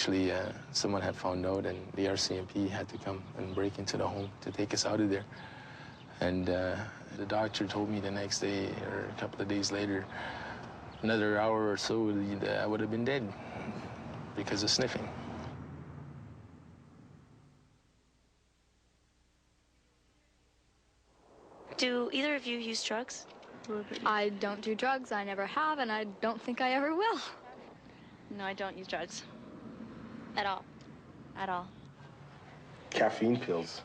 Eventually, someone had found out, and the RCMP had to come and break into the home to take us out of there. And the doctor told me the next day, or a couple of days later, another hour or so, I would have been dead because of sniffing. Do either of you use drugs? I don't do drugs, I never have, and I don't think I ever will. No, I don't use drugs. At all. At all. Caffeine pills.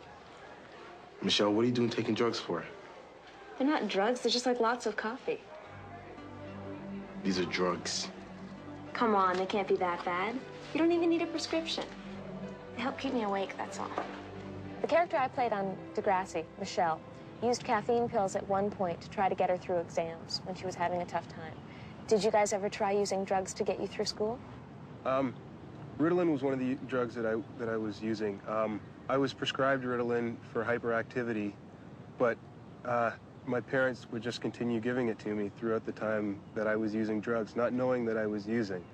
Michelle, what are you doing taking drugs for? They're not drugs, they're just like lots of coffee. These are drugs. Come on, they can't be that bad. You don't even need a prescription. They help keep me awake, that's all. The character I played on Degrassi, Michelle, used caffeine pills at one point to try to get her through exams when she was having a tough time. Did you guys ever try using drugs to get you through school? Ritalin was one of the drugs that I was using. I was prescribed Ritalin for hyperactivity, but my parents would just continue giving it to me throughout the time that I was using drugs, not knowing that I was using.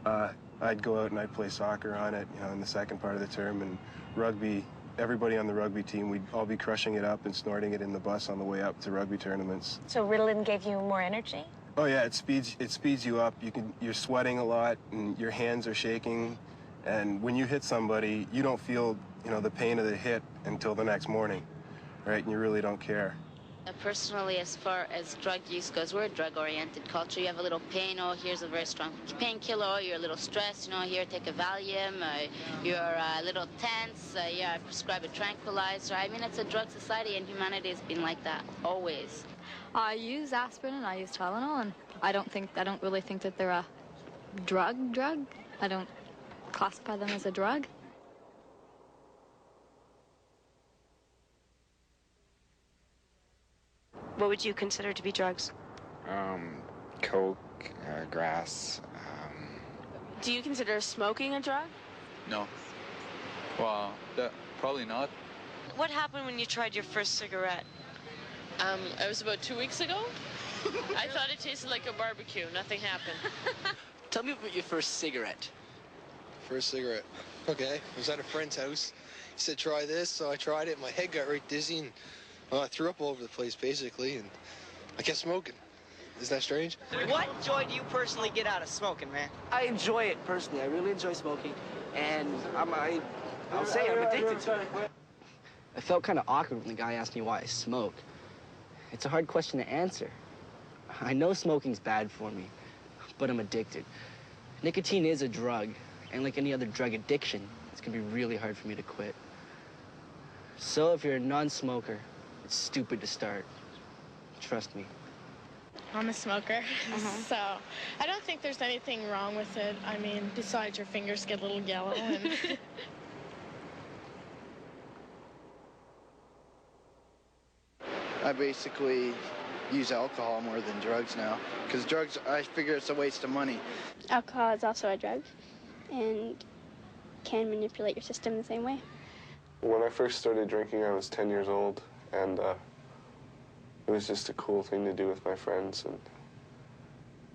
I'd go out and I'd play soccer on it, you know, in the second part of the term, and rugby. Everybody on the rugby team, we'd all be crushing it up and snorting it in the bus on the way up to rugby tournaments. So Ritalin gave you more energy? Oh yeah, it speeds you up. You're sweating a lot and your hands are shaking, and when you hit somebody, you don't feel, you know, the pain of the hit until the next morning, right? And you really don't care. Personally, as far as drug use goes, we're a drug-oriented culture. You have a little pain, oh, here's a very strong painkiller, or you're a little stressed, you know, here, take a Valium, you're a little tense, yeah, I prescribe a tranquilizer. I mean, it's a drug society, and humanity has been like that, always. I use aspirin and I use Tylenol, and I don't really think that they're a drug. I don't classify them as a drug. What would you consider to be drugs? Coke, grass. Do you consider smoking a drug? No. Well, probably not. What happened when you tried your first cigarette? It was about 2 weeks ago. I thought it tasted like a barbecue. Nothing happened. Tell me about your first cigarette. First cigarette. Okay. I was at a friend's house. He said, try this, so I tried it. My head got right dizzy, and well, I threw up all over the place, basically, and I kept smoking. Isn't that strange? What joy do you personally get out of smoking, man? I enjoy it personally. I really enjoy smoking, and I'll say I'm addicted to it. I felt kind of awkward when the guy asked me why I smoke. It's a hard question to answer. I know smoking's bad for me, but I'm addicted. Nicotine is a drug, and like any other drug addiction, it's gonna be really hard for me to quit. So if you're a non-smoker, it's stupid to start. Trust me. I'm a smoker, so I don't think there's anything wrong with it. I mean, besides your fingers get a little yellow. And I basically use alcohol more than drugs now, because drugs, I figure it's a waste of money. Alcohol is also a drug and can manipulate your system the same way. When I first started drinking, I was 10 years old, and it was just a cool thing to do with my friends,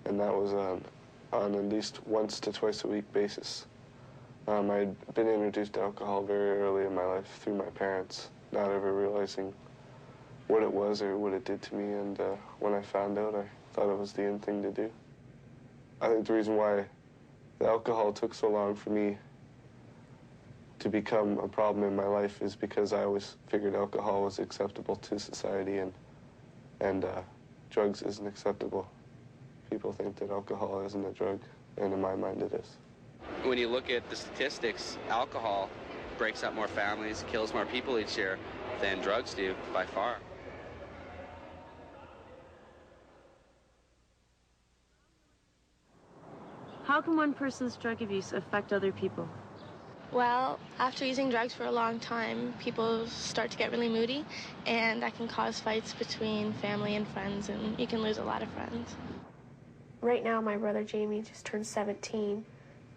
and that was on at least once to twice a week basis. I'd been introduced to alcohol very early in my life through my parents, not ever realizing what it was or what it did to me, and when I found out, I thought it was the in thing to do. I think the reason why the alcohol took so long for me to become a problem in my life is because I always figured alcohol was acceptable to society, and drugs isn't acceptable. People think that alcohol isn't a drug, and in my mind it is. When you look at the statistics, alcohol breaks up more families, kills more people each year than drugs do, by far. How can one person's drug abuse affect other people? Well, after using drugs for a long time, people start to get really moody, and that can cause fights between family and friends, and you can lose a lot of friends. Right now, my brother Jamie just turned 17,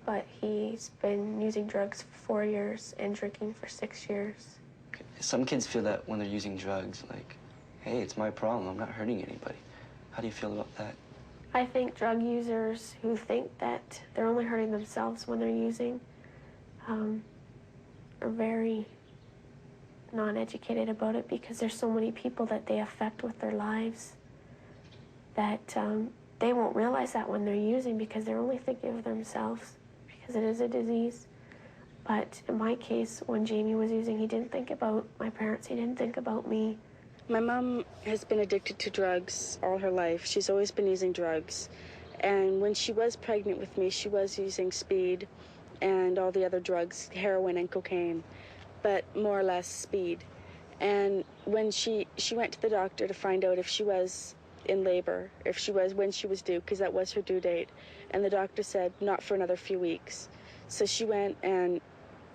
but he's been using drugs for 4 years and drinking for 6 years. Some kids feel that when they're using drugs, like, hey, it's my problem, I'm not hurting anybody. How do you feel about that? I think drug users who think that they're only hurting themselves when they're using are very non-educated about it because there's so many people that they affect with their lives that they won't realize that when they're using because they're only thinking of themselves because it is a disease. But in my case, when Jamie was using, he didn't think about my parents, he didn't think about me. My mom has been addicted to drugs all her life. She's always been using drugs. And when she was pregnant with me, she was using speed and all the other drugs, heroin and cocaine, but more or less speed. And when she went to the doctor to find out if she was in labor, when she was due, because that was her due date. And the doctor said not for another few weeks. So she went and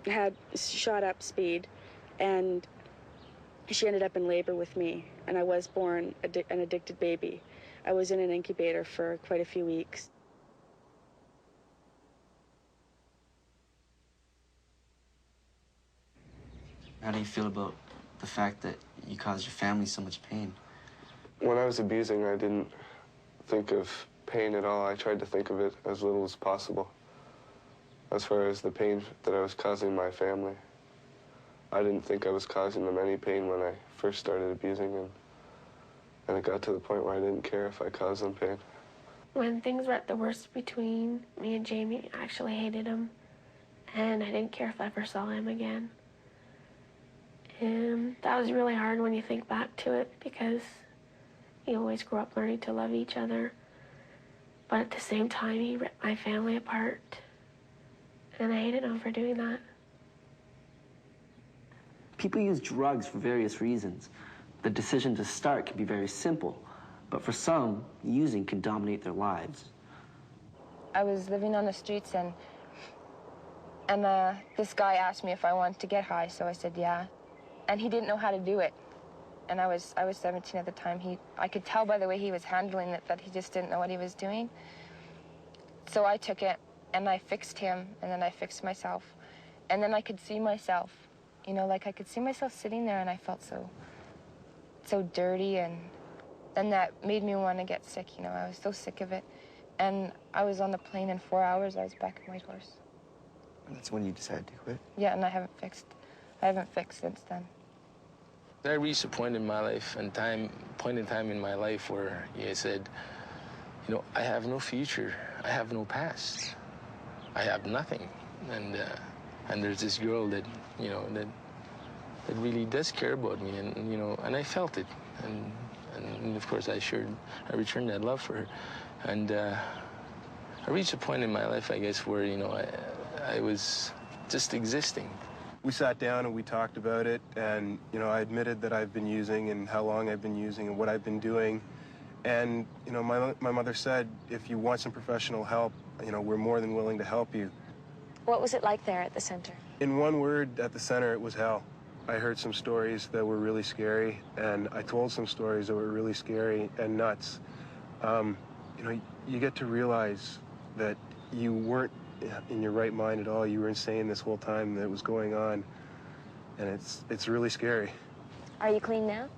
had shot up speed, and she ended up in labor with me, and I was born an addicted baby. I was in an incubator for quite a few weeks. How do you feel about the fact that you caused your family so much pain? When I was abusing, I didn't think of pain at all. I tried to think of it as little as possible. As far as the pain that I was causing my family, I didn't think I was causing them any pain when I first started abusing, and it got to the point where I didn't care if I caused them pain. When things were at the worst between me and Jamie, I actually hated him, and I didn't care if I ever saw him again. And that was really hard when you think back to it because you always grew up learning to love each other. But at the same time, he ripped my family apart, and I hated him for doing that. People use drugs for various reasons. The decision to start can be very simple, but for some, using can dominate their lives. I was living on the streets, and this guy asked me if I wanted to get high, so I said yeah. And he didn't know how to do it. And I was 17 at the time. I could tell by the way he was handling it that he just didn't know what he was doing. So I took it, and I fixed him, and then I fixed myself. And then I could see myself. You know, like I could see myself sitting there, and I felt so dirty, and then that made me want to get sick. You know, I was so sick of it. And I was on the plane in 4 hours. I was back at White Horse. And that's when you decided to quit? Yeah, and I haven't fixed since then. I reached a point in my life and point in time in my life where I said, you know, I have no future. I have no past. I have nothing. And there's this girl that, you know, that really does care about me, and you know, and I felt it, and of course I returned that love for her, and I reached a point in my life, I guess, where you know I was just existing. We sat down and we talked about it, and you know, I admitted that I've been using and how long I've been using and what I've been doing, and you know, my mother said, if you want some professional help, you know, we're more than willing to help you. What was it like there at the center? In one word, at the center, it was hell. I heard some stories that were really scary, and I told some stories that were really scary and nuts. You know, you get to realize that you weren't in your right mind at all. You were insane this whole time that it was going on, and it's really scary. Are you clean now?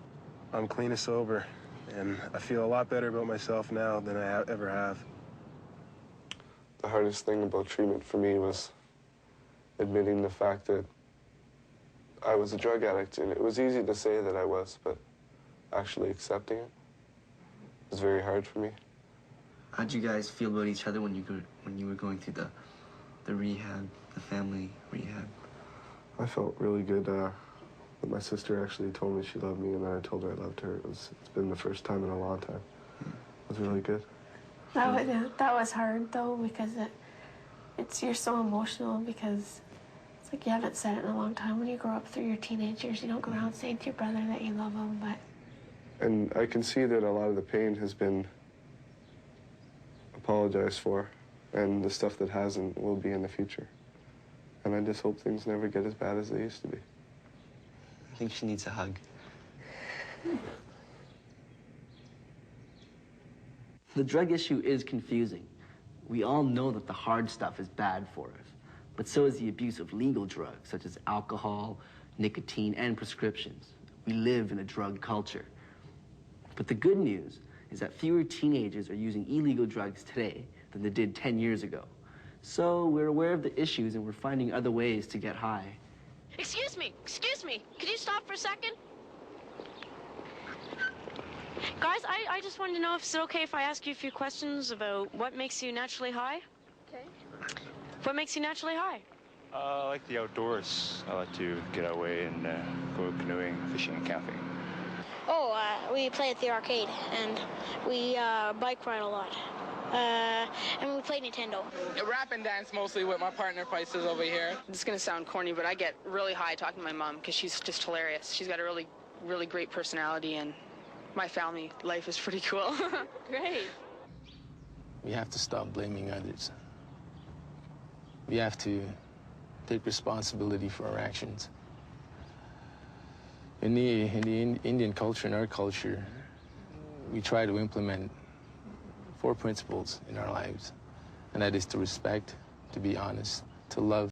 I'm clean as sober, and I feel a lot better about myself now than I ever have. The hardest thing about treatment for me was admitting the fact that I was a drug addict, and it was easy to say that I was, but actually accepting it was very hard for me. How'd you guys feel about each other when you were going through the rehab, the family rehab? I felt really good. But my sister actually told me she loved me, and then I told her I loved her. It's been the first time in a long time. It was really good. That was hard though, because you're so emotional, because it's like you haven't said it in a long time. When you grow up through your teenagers, you don't go around saying to your brother that you love him, but. And I can see that a lot of the pain has been apologized for, and the stuff that hasn't will be in the future. And I just hope things never get as bad as they used to be. I think she needs a hug. The drug issue is confusing. We all know that the hard stuff is bad for us, but so is the abuse of legal drugs, such as alcohol, nicotine, and prescriptions. We live in a drug culture. But the good news is that fewer teenagers are using illegal drugs today than they did 10 years ago. So we're aware of the issues and we're finding other ways to get high. Excuse me, could you stop for a second? Guys, I just wanted to know if it's okay if I ask you a few questions about what makes you naturally high? Okay. What makes you naturally high? I like the outdoors. I like to get away and go canoeing, fishing, and camping. Oh, we play at the arcade, and we bike ride a lot. And we play Nintendo. Rap and dance mostly with my partner Pisces over here. This is gonna sound corny, but I get really high talking to my mom because she's just hilarious. She's got a really, really great personality, and my family life is pretty cool. Great. We have to stop blaming others. We have to take responsibility for our actions. In the Indian culture, in our culture, we try to implement 4 principles in our lives, and that is to respect, to be honest, to love,